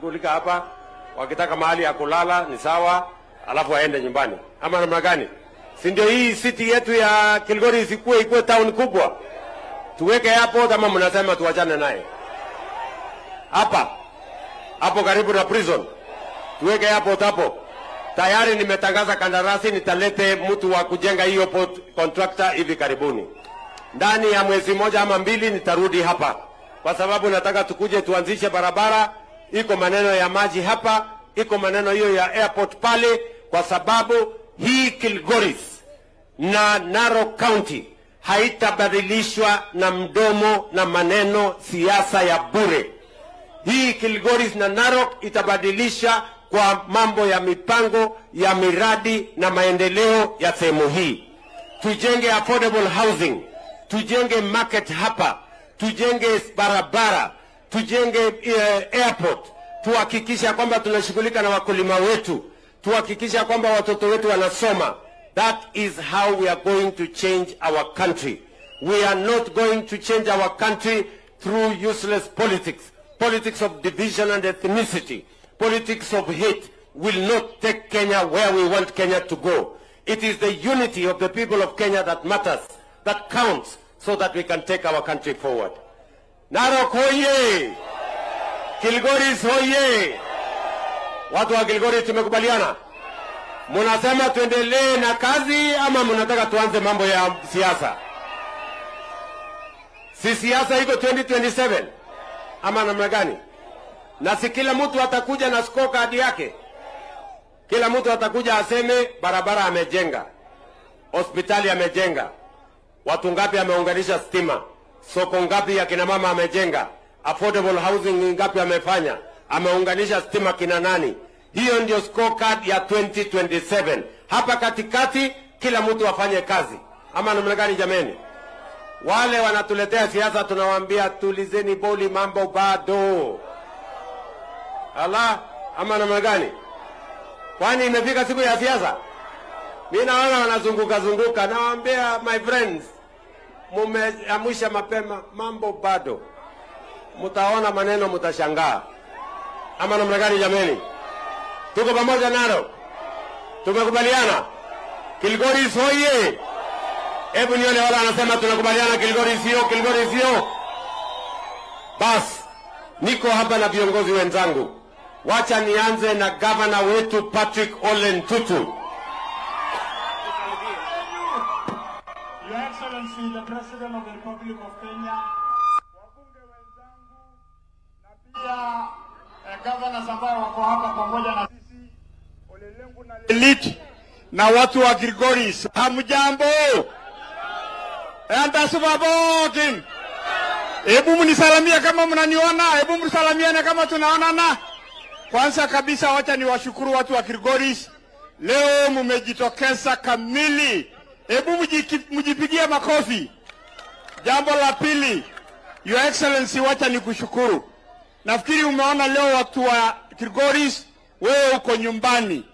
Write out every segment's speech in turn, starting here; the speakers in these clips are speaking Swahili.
kushughulika hapa, wakitaka mahali ya kulala ni sawa, alafu waende nyumbani. Ama namna gani? Si ndio hii city yetu ya Kilgoris ikuwe town kubwa? Tuweke airport ama mnasema tuachane naye? Hapo karibu na prison. Tuweke airport hapo. Tayari nimetangaza kandarasi, nitalete mtu wa kujenga hiyo port contractor hivi karibuni. Ndani ya mwezi moja ama mbili nitarudi hapa. Kwa sababu nataka tukuje tuanzishe barabara, iko maneno ya maji hapa, iko maneno hiyo ya airport pale, kwa sababu hii Kilgoris na Narok County haitabadilishwa na mdomo na maneno siasa ya bure. Hii Kilgoris na Narok itabadilisha kwa mambo ya mipango ya miradi na maendeleo ya sehemu hii. Tujenge affordable housing, tujenge market hapa, tujenge barabara, tujenge airport, tuhakikisha kwamba tunashughulika na wakulima wetu, tuhakikisha kwamba watoto wetu wanasoma. That is how we are going to change our country. We are not going to change our country through useless politics. Politics of division and ethnicity, politics of hate will not take Kenya where we want Kenya to go. It is the unity of the people of Kenya that matters, that counts, so that we can take our country forward. Narok hoye! Kilgoris hoye! Watu wa Kilgoris tumekubaliana? Munasema tuendelee na kazi ama munataka tuanze mambo ya siasa? Si siasa iko 2027 ama namna gani? Na si kila mtu atakuja na scorecard yake. Kila mtu atakuja aseme barabara amejenga, hospitali amejenga, watu ngapi ameunganisha stima, soko ngapi ya kina mama amejenga, affordable housing ngapi amefanya, ameunganisha stima kina nani. Hiyo ndio scorecard ya 2027. Hapa katikati kila mtu afanye kazi. Ama namna gani jameni? Wale wanatuletea siasa tunawaambia tulizeni boli, mambo bado. Ama namna gani? Kwani imefika siku ya siasa? Mimi naona wanazunguka, nawaambia my friends, mumeamsha mapema, mambo bado. Mtaona maneno mtashangaa. Ama namna gani jameni? Tuko pamoja nalo. Tumekubaliana. Kilgoris hoye! Hebu nione wala anasema tunakubaliana Kilgoris sio. Bas, niko hapa na viongozi wenzangu. Wacha nianze na gavana wetu Patrick Ole Ntutu. Your Excellency, the President of the Republic of Kenya, wabunge wenzangu na pia governors ambao wako hapa pamoja na sisi, Ole Lengu na elite na watu wa Kilgoris, hamjambo? Andasubabokin. Hebu mnisalamia kama mnaniona, hebu mnisalamiane kama tunaonana. Kwanza kabisa wacha niwashukuru watu wa Kilgoris. Leo mmejitokeza kamili. Hebu mjipigie makofi. Jambo la pili, Your Excellency, wacha nikushukuru. Nafikiri umeona leo watu wa Kilgoris, wewe uko nyumbani.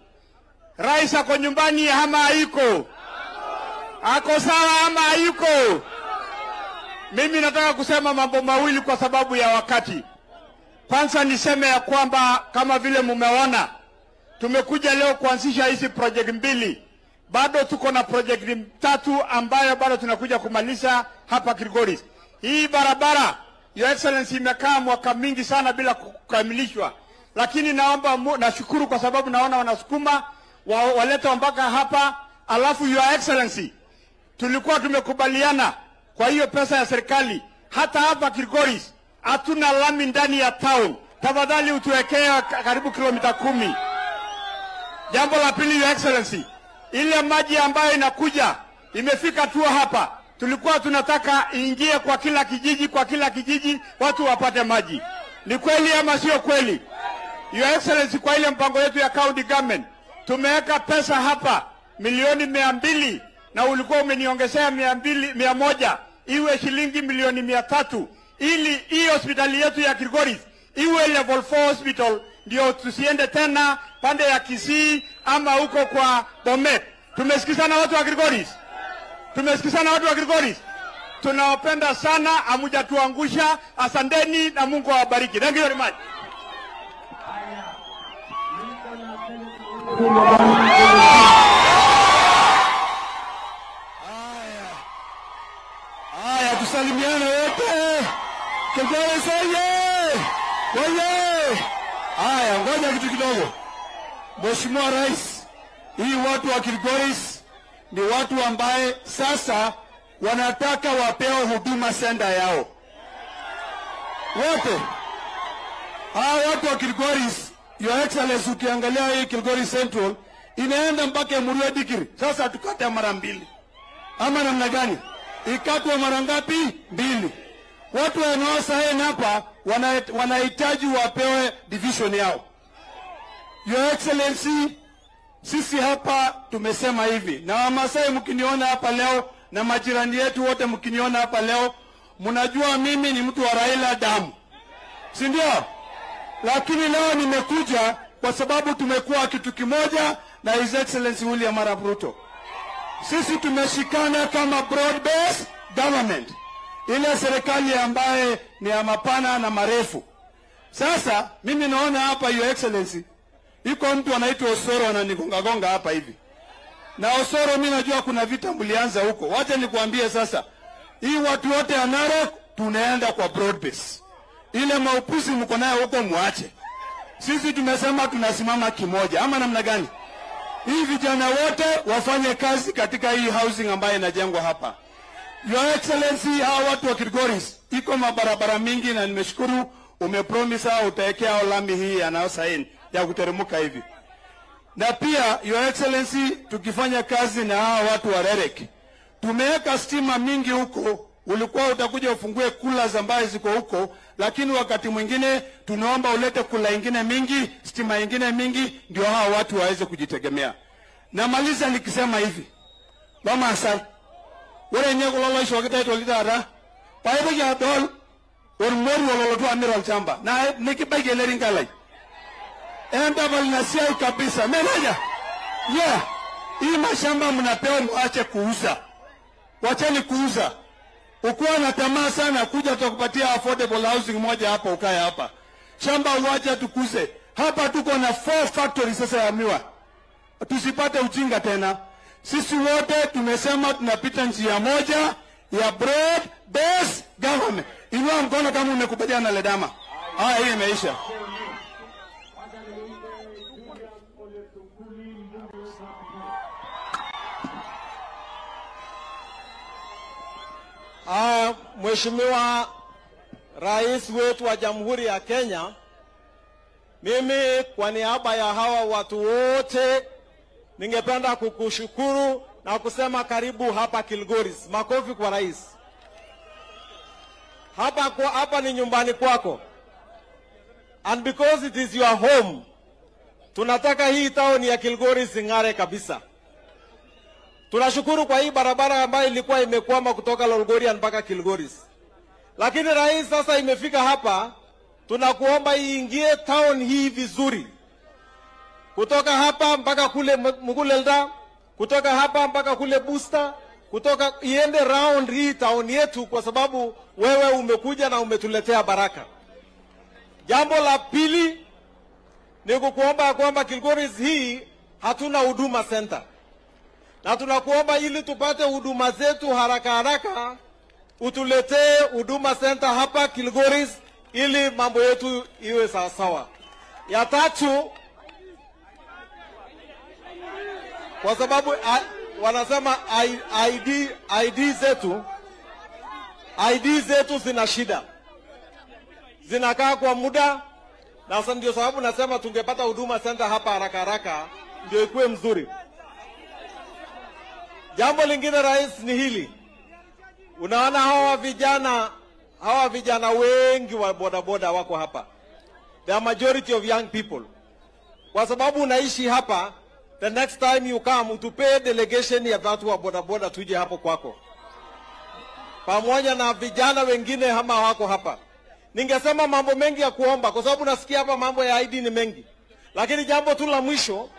Rais ako nyumbani ama haiko? Ako sawa ama haiko? Mimi nataka kusema mambo mawili kwa sababu ya wakati. Kwanza niseme ya kwamba kama vile mumeona, tumekuja leo kuanzisha hizi project mbili. Bado tuko na project 3 ambayo bado tunakuja kumaliza hapa Kilgoris. Hii barabara, Your Excellency, imekaa mwaka mingi sana bila kukamilishwa. Lakini naomba nashukuru kwa sababu naona wanasukuma waleta mpaka hapa. Alafu Your Excellency, tulikuwa tumekubaliana kwa hiyo pesa ya serikali, hata hapa Kilgoris hatuna lami ndani ya town. Tafadhali utuwekea karibu kilomita 10. Jambo la pili, Your Excellency, ile maji ambayo inakuja imefika tu hapa. Tulikuwa tunataka iingie kwa kila kijiji watu wapate maji. Ni kweli ama sio kweli? Your Excellency, kwa ile mpango yetu ya county government tumeweka pesa hapa milioni 200 na ulikuwa umeniongezea 100 iwe shilingi milioni 300 ili hii hospitali yetu ya Kilgoris iwe level 4 hospital, ndio tusiende tena pande ya Kisii ama huko kwa Bomet. Tumesikizana watu wa Kilgoris? Tumesikizana watu wa Kilgoris? Tunawapenda sana, hamjatuangusha. Asanteni na Mungu awabariki. Thank you very much. Haya, tusalimiane wote. Kilgoris oye! Haya, ngoja kitu kidogo. Mheshimiwa Rais, hii watu wa Kilgoris ni watu ambaye sasa wanataka wapewe huduma center yao. Wote. Hawa watu wa Kilgoris, Your Excellency, ukiangalia hii Kilgoris Central inaenda mpaka Emurua Dikiri. Sasa tukate mara mbili. Ama namna gani? Ikatwe mara ngapi? Mbili. Watu wanaosaini hapa wanahitaji wapewe division yao. Your Excellency, sisi hapa tumesema hivi, na Wamasai mkiniona hapa leo na majirani yetu wote mkiniona hapa leo, mnajua mimi ni mtu wa Raila damu, si ndio? Lakini leo nimekuja kwa sababu tumekuwa kitu kimoja na His Excellency William Arap Ruto. Sisi tumeshikana kama broad based government, ile serikali ambaye ni ya mapana na marefu. Sasa mimi naona hapa Your Excellency iko mtu anaitwa Osoro ananigonga hapa hivi. Na Osoro, mimi najua kuna vita mlianza huko. Wacha nikuambie sasa, hii watu wote ya Narok tunaenda kwa broad base. Ile maupuzi mko nayo huko muache. Sisi tumesema tunasimama kimoja. Ama namna gani? Hii vijana wote wafanye kazi katika hii housing ambayo inajengwa hapa. Your Excellency, hawa watu wa Kilgoris iko mabarabara mingi, na nimeshukuru umepromise utaekea lami hii anayosaini ya kuteremka hivi. Na pia Your Excellency, tukifanya kazi na hawa watu wa Rerek, tumeweka stima mingi huko. Ulikuwa utakuja ufungue kula ambazo ziko huko, lakini wakati mwingine tunaomba ulete kula ingine mingi, stima ingine mingi, ndio hawa watu waweze kujitegemea. Na maliza nikisema hivi, mama asal wale nyeko lolo shokita itolita paibo ya dol ormori lolo tu amira chamba na nikibage leringalai enda balinasia kabisa meneja hii mashamba mnapewa muache kuuza. Wacheni kuuza. Ukuwa na tamaa sana kuja tukupatia affordable housing moja hapa ukae hapa. Shamba uache tukuze. Hapa tuko na 4 factories sasa ya miwa. Tusipate ujinga tena. Sisi wote tumesema tunapita njia moja ya broad based government. Inua mkono kama umekubaliana na Ledama. Hii imeisha. Mheshimiwa Rais wetu wa Jamhuri ya Kenya, mimi kwa niaba ya hawa watu wote ningependa kukushukuru na kusema karibu hapa Kilgoris. Makofi kwa rais. Hapa ni nyumbani kwako. And because it is your home, tunataka hii town ya Kilgoris ing'are kabisa. Tunashukuru kwa hii barabara ambayo ilikuwa imekwama kutoka Lolgorian mpaka Kilgoris. Lakini rais, sasa imefika hapa, tunakuomba iingie town hii vizuri. Kutoka hapa mpaka kule Mugulelda, kutoka hapa mpaka kule Busta, kutoka iende round hii town yetu, kwa sababu wewe umekuja na umetuletea baraka. Jambo la pili ni kukuomba kwamba Kilgoris hii hatuna huduma center. Na tunakuomba ili tupate huduma zetu haraka utuletee huduma center hapa Kilgoris ili mambo yetu iwe sawa sawa. Ya tatu, kwa sababu wanasema ID zetu zina shida, zinakaa kwa muda, na sasa ndio sababu nasema tungepata huduma center hapa haraka ndio ikuwe mzuri. Jambo lingine rais ni hili. Unaona hawa vijana wengi wa bodaboda wako hapa. The majority of young people. Kwa sababu unaishi hapa, the next time you come utupe delegation ya watu wa bodaboda tuje hapo kwako. Pamoja na vijana wengine hama wako hapa. Ningesema mambo mengi ya kuomba kwa sababu nasikia hapa mambo ya ID ni mengi. Lakini jambo tu la mwisho,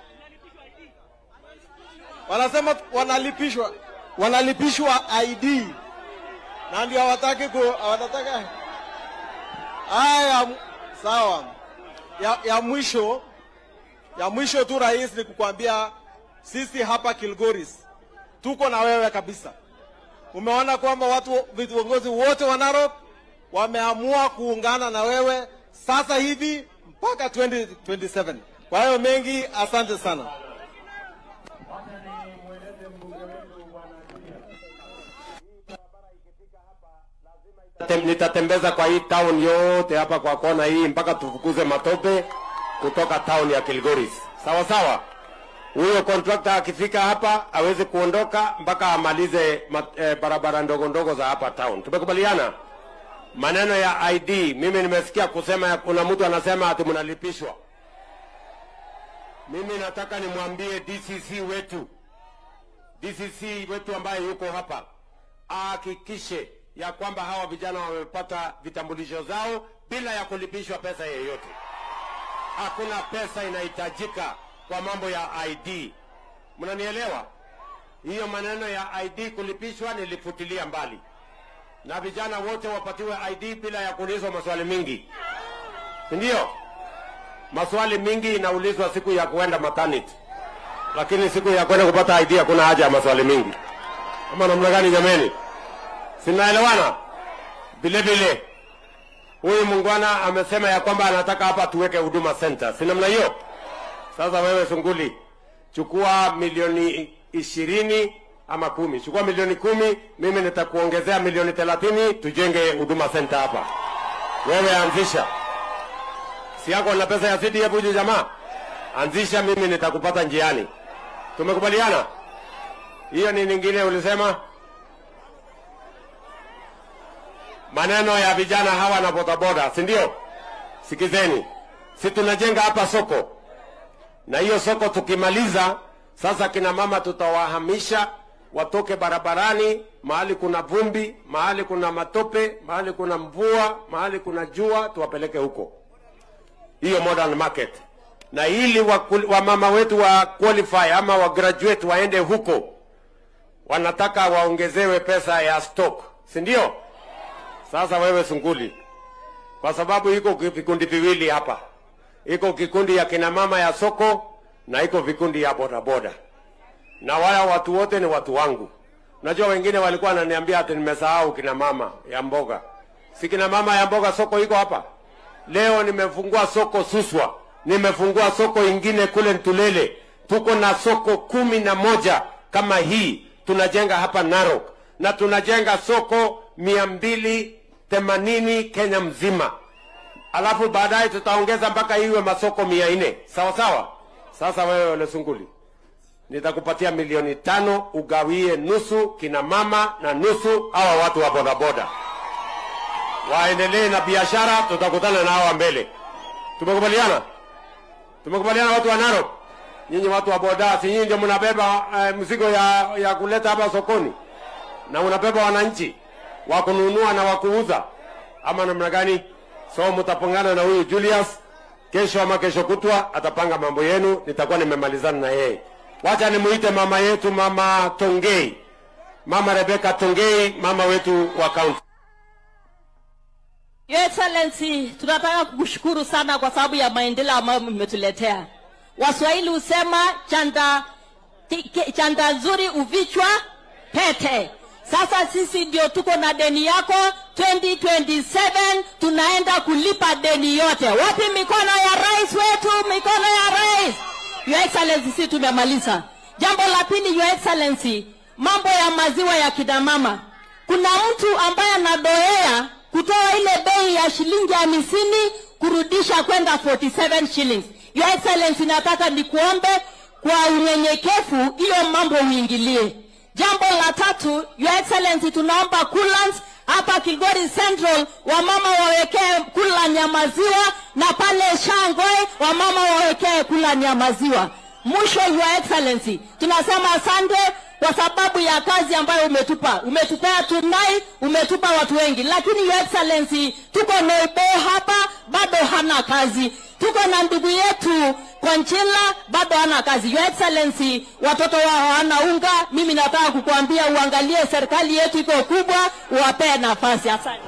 wanasema wanalipishwa ID. Na ndio hawataka haya sawa. Ya mwisho, Ya mwisho tu rais, ni kukwambia sisi hapa Kilgoris tuko na wewe kabisa. Umeona kwamba viongozi wote wa Narok wameamua kuungana na wewe sasa hivi mpaka 2027. Kwa hiyo mengi, asante sana. Nitatembeza kwa hii town yote hapa kwa kona hii mpaka tufukuze matope kutoka town ya Kilgoris. Sawa sawa. Huyo contractor akifika hapa aweze kuondoka mpaka amalize barabara ndogo ndogo za hapa town. Tumekubaliana? Maneno ya ID, mimi nimesikia kusema ya kuna mtu anasema ati mnalipishwa. Mimi nataka nimwambie DCC wetu ambaye yuko hapa, ahakikishe ya kwamba hawa vijana wamepata vitambulisho zao bila ya kulipishwa pesa yoyote. Hakuna pesa inahitajika kwa mambo ya ID. Mnanielewa? Hiyo maneno ya ID kulipishwa nilifutilia mbali. Na vijana wote wapatiwe ID bila ya kuulizwa maswali mingi. Ndio? Maswali mingi inaulizwa siku ya kuenda maternity. Lakini siku ya kwenda kupata ID hakuna haja ya maswali mingi. Kama namna gani jameni? Sinaelewana? Vile vile huyu mungwana amesema ya kwamba anataka hapa tuweke huduma center. Si namna hiyo? Sasa wewe Sunguli, chukua milioni 20 ama 10. Chukua milioni 10, mimi nitakuongezea milioni 30 tujenge huduma center hapa. Wewe anzisha. Si yako na pesa ya CDF huyu jamaa? Anzisha, mimi nitakupata njiani. Tumekubaliana? Hiyo ni nyingine ulisema? Maneno ya vijana hawa na bodaboda, si ndio? Sikizeni. Si tunajenga hapa soko. Na hiyo soko tukimaliza, sasa kina mama tutawahamisha watoke barabarani, mahali kuna vumbi, mahali kuna matope, mahali kuna mvua, mahali kuna jua, tuwapeleke huko. Hiyo modern market. Na ili wa mama wetu wa qualify ama wa graduate waende huko, wanataka waongezewe pesa ya stock, si ndio? Sasa wewe Sunguli, kwa sababu iko vikundi viwili hapa. Iko kikundi ya kina mama ya soko na iko vikundi ya bodaboda. Na wala watu wote ni watu wangu. Unajua wengine walikuwa wananiambia ati nimesahau kina mama ya mboga. Si kina mama ya mboga soko iko hapa. Leo nimefungua soko Suswa. Nimefungua soko ingine kule Ntulele. Tuko na soko 11 kama hii. Tunajenga hapa Narok. Na tunajenga soko 280 Kenya mzima. Alafu baadaye tutaongeza mpaka iwe masoko 400. Sawa sawa? Sasa wewe Ole Sunguli, nitakupatia milioni 5 ugawie nusu kina mama na nusu hawa watu wa bodaboda. Waendelee na biashara, tutakutana na hawa mbele. Tumekubaliana? Tumekubaliana watu wa Narok? Nyinyi watu wa boda, si nyinyi ndio mnabeba mzigo ya kuleta hapa sokoni? Na unabeba wananchi wa kununua na wa kuuza ama namna gani? So mtapangana na huyu Julius kesho ama kesho kutwa atapanga mambo yenu, nitakuwa nimemalizana na yeye. Wacha nimuite mama yetu, Mama Tongei. Mama Rebecca Tongei, mama wetu wa county. Your Excellency, tunataka kukushukuru sana kwa sababu ya maendeleo ambayo mmetuletea. Waswahili husema chanda nzuri uvichwa pete. Sasa sisi ndio tuko na deni yako. 2027 tunaenda kulipa deni yote. Wapi mikono ya rais wetu? Mikono ya rais. Your Excellency, sisi tumemaliza. Jambo la pili, Your Excellency, mambo ya maziwa ya kina mama. Kuna mtu ambaye anadoea kutoa ile bei ya shilingi 50 kurudisha kwenda 47 shillings. Your Excellency, nataka nikuombe kwa unyenyekevu hiyo mambo uingilie. Jambo la tatu, Your Excellency, tunaomba coolants hapa Kilgoris Central, wamama wawekee coolant ya maziwa, na pale Shangwe wamama wawekee coolant ya maziwa. Mwisho, Your Excellency, tunasema asante kwa sababu ya kazi ambayo umetupa. Umetupea tunai, umetupa watu wengi. Lakini Your Excellency, tuko na Ibe hapa bado hana kazi. Tuko na ndugu yetu Konchila bado hana kazi. Your Excellency, watoto wao hawana unga. Mimi nataka kukuambia uangalie serikali yetu iko kubwa, uwapee nafasi. Asante.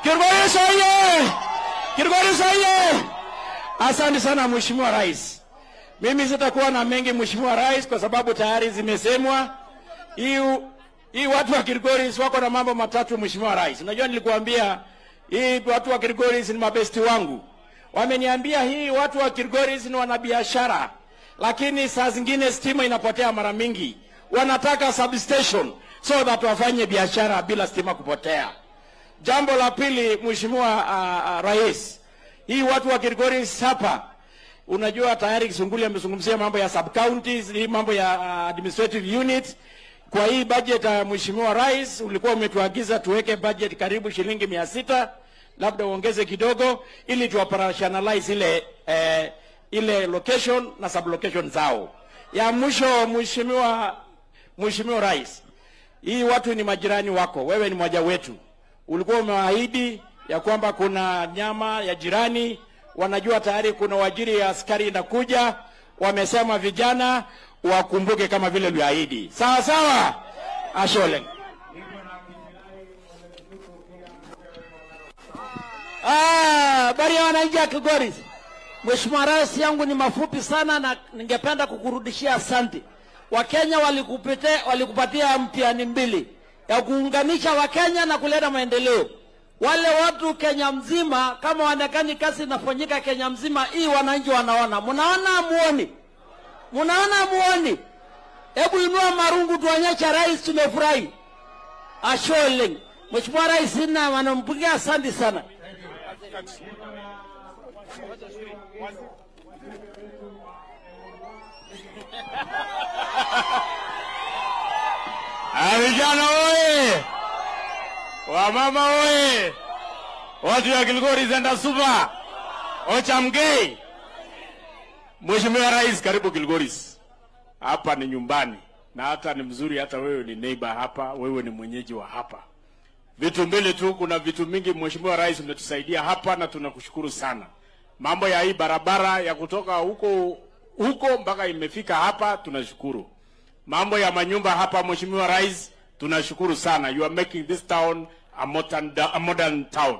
Kilgoris oye! Kilgoris oye! Asante sana Mheshimiwa Rais. Mimi sitakuwa na mengi Mheshimiwa Rais kwa sababu tayari zimesemwa. Hii watu wa Kilgoris wako na mambo matatu Mheshimiwa Rais. Unajua nilikuambia hii watu wa Kilgoris ni mabesti wangu. Wameniambia hii watu wa Kilgoris ni wanabiashara. Lakini saa zingine stima inapotea mara mingi. Wanataka substation so that wafanye biashara bila stima kupotea. Jambo la pili Mheshimiwa Rais. Hii watu wa Kilgoris hapa, unajua tayari Kisunguli amezungumzia mambo ya sub counties, hii mambo ya administrative unit. Kwa hii budget Mheshimiwa Rais ulikuwa umetuagiza tuweke budget karibu shilingi 600, labda uongeze kidogo ili tu operationalize ile location na sub location zao. Ya mwisho Mheshimiwa Rais, hii watu ni majirani wako, wewe ni mmoja wetu. Ulikuwa umeahidi ya kwamba kuna nyama ya jirani, wanajua tayari kuna wajiri ya askari inakuja, wamesema vijana wakumbuke kama vile uliahidi. Sawa sawa? Ashole. Bari ya wananchi wa Kilgoris. Mheshimiwa Rais, yangu ni mafupi sana na ningependa kukurudishia asante. Wakenya walikupatia mtihani mbili ya kuunganisha Wakenya na kuleta maendeleo. Wale watu Kenya mzima kama wanekani kazi inafanyika Kenya mzima, hii wananchi wanaona. Munaona muoni? Munaona muoni? Hebu inua marungu tuonyeshe Rais tumefurahi. Ashole. Mheshimiwa Rais na wanampigia asante sana. Vijana oye! Wamama oye! Watu ya Kilgoris enda super! Ochamgei! Mheshimiwa Rais, karibu Kilgoris. Hapa ni nyumbani. Na hata ni mzuri, hata wewe ni neighbor hapa, wewe ni mwenyeji wa hapa. Vitu mbili tu, kuna vitu mingi Mheshimiwa Rais umetusaidia hapa na tunakushukuru sana. Mambo ya hii barabara ya kutoka huko mpaka imefika hapa, tunashukuru. Mambo ya manyumba hapa Mheshimiwa Rais, tunashukuru sana. You are making this town a modern town.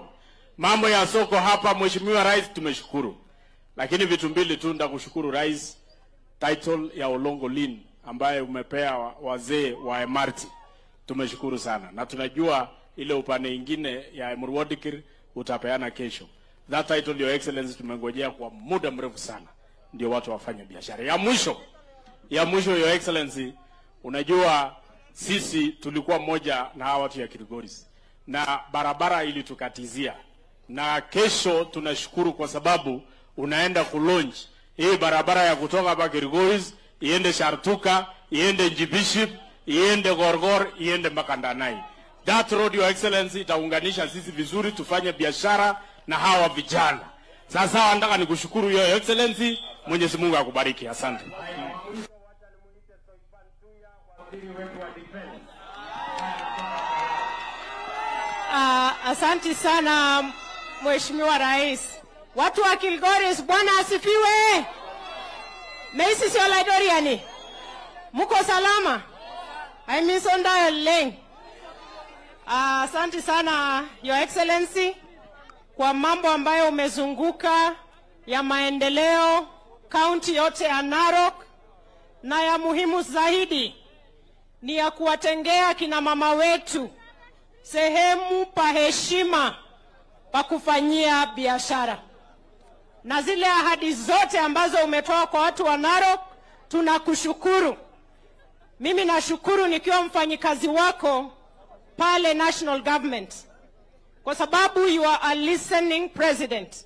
Mambo ya soko hapa Mheshimiwa Rais, tumeshukuru. Lakini vitu mbili tu ndakushukuru Rais, title ya Olongo Lin ambaye umepea wazee wa MRT. Tumeshukuru sana. Na tunajua ile upande ingine ya Murwadikir utapeana kesho. That title, Your Excellency, tumengojea kwa muda mrefu sana. Ndio watu wafanye biashara. Ya mwisho Your Excellency, unajua sisi tulikuwa moja na hawa watu ya Kilgoris. Na barabara ili tukatizia. Na kesho tunashukuru kwa sababu unaenda kulaunch hii barabara ya kutoka hapa Kilgoris, iende Shartuka, iende Njibiship, iende Gorgor, iende Makandanai. That road, Your Excellency, itaunganisha sisi vizuri tufanye biashara na hawa vijana. Sasa nataka nikushukuru Your Excellency, Mwenyezi Mungu akubariki. Asante. Asante sana Mheshimiwa Rais. Watu wa Kilgoris, Bwana asifiwe. Meisi sio laidoriani. Muko salama? Aimisonda leng. Asante sana Your Excellency kwa mambo ambayo umezunguka ya maendeleo kaunti yote ya Narok, na ya muhimu zaidi ni ya kuwatengea kina mama wetu sehemu pa heshima pa kufanyia biashara. Na zile ahadi zote ambazo umetoa kwa watu wa Narok, tunakushukuru. Mimi nashukuru nikiwa mfanyikazi wako pale National Government, kwa sababu you are a listening president.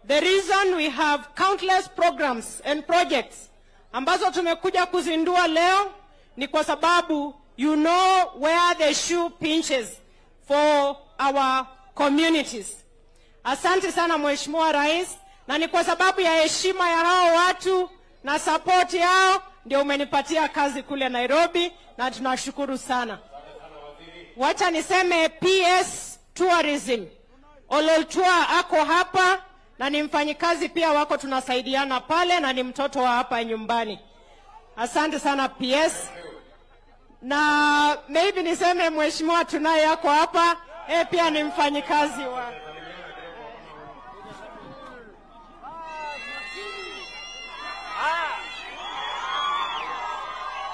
The reason we have countless programs and projects ambazo tumekuja kuzindua leo ni kwa sababu you know where the shoe pinches for our communities. Asante sana Mheshimiwa Rais, na ni kwa sababu ya heshima ya hao watu na support yao ndio umenipatia kazi kule Nairobi, na tunashukuru sana. Wacha niseme PS Tourism. Ololtua ako hapa na ni mfanyikazi pia wako, tunasaidiana pale, na ni mtoto wa hapa nyumbani. Asante sana PS. Na maybe niseme Mheshimiwa tunaye yako hapa, pia ni mfanyikazi wa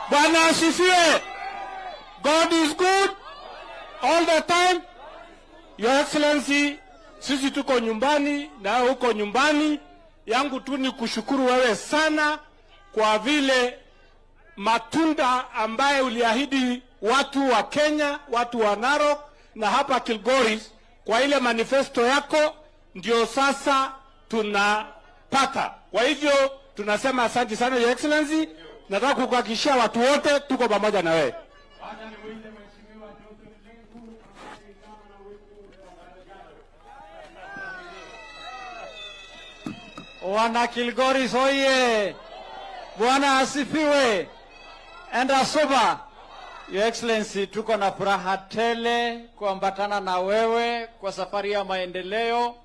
Bwana asifiwe. God is good all the time. Your Excellency, sisi tuko nyumbani na huko nyumbani. Yangu tu ni kushukuru wewe sana kwa vile matunda ambaye uliahidi watu wa Kenya, watu wa Narok na hapa Kilgoris kwa ile manifesto yako ndio sasa tunapata. Kwa hivyo tunasema asante sana Your Excellency. Nataka kukuhakikishia watu wote tuko pamoja na wewe. Wana Kilgoris oye! Bwana asifiwe! Enda soba! Your Excellency, tuko na furaha tele kuambatana na wewe kwa safari ya maendeleo,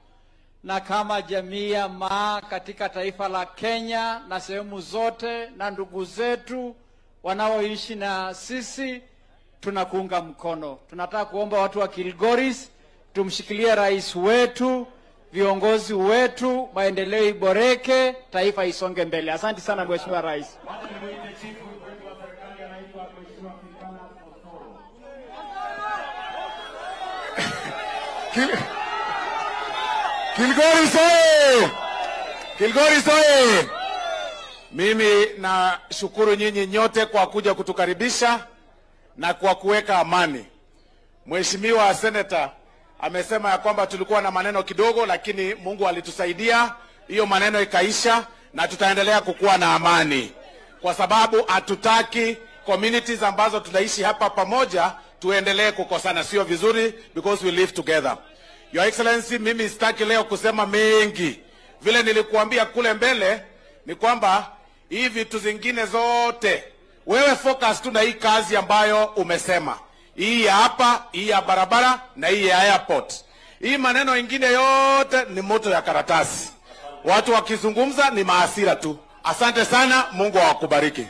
na kama jamii ya Maa katika taifa la Kenya na sehemu zote na ndugu zetu wanaoishi na sisi tunakuunga mkono. Tunataka kuomba watu wa Kilgoris tumshikilie rais wetu, viongozi wetu, maendeleo iboreke, taifa isonge mbele. Asante sana Mheshimiwa Rais. Kilgoris oye! Kilgoris oye! Mimi na shukuru nyinyi nyote kwa kuja kutukaribisha na kwa kuweka amani. Mheshimiwa Senator amesema ya kwamba tulikuwa na maneno kidogo, lakini Mungu alitusaidia, hiyo maneno ikaisha na tutaendelea kukuwa na amani. Kwa sababu hatutaki communities ambazo tunaishi hapa pamoja tuendelee kukosana, sio vizuri, because we live together. Your Excellency, mimi sitaki leo kusema mengi. Vile nilikuambia kule mbele ni kwamba hii vitu zingine zote wewe focus tu na hii kazi ambayo umesema. Hii ya hapa, hii ya barabara na hii ya airport. Hii maneno ingine yote ni moto ya karatasi. Watu wakizungumza ni maasira tu. Asante sana, Mungu awakubariki.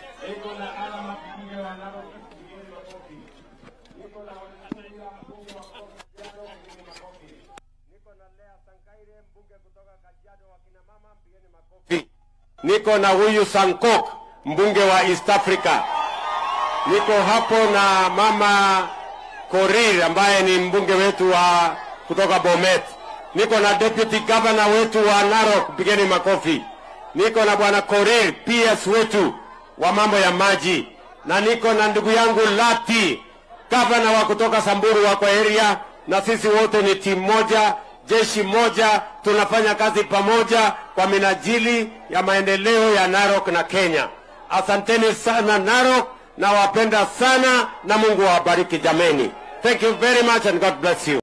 Niko na huyu Sankok, mbunge wa East Africa. Niko hapo na mama Korir ambaye ni mbunge wetu wa kutoka Bomet. Niko na deputy governor wetu wa Narok, pigeni makofi. Niko na bwana Korir, PS wetu wa mambo ya maji. Na niko na ndugu yangu Lati, governor wa kutoka Samburu wako area, na sisi wote ni timu moja, jeshi moja, tunafanya kazi pamoja kwa minajili ya maendeleo ya Narok na Kenya. Asanteni sana Narok, na wapenda sana na Mungu awabariki jameni. Thank you very much and God bless you.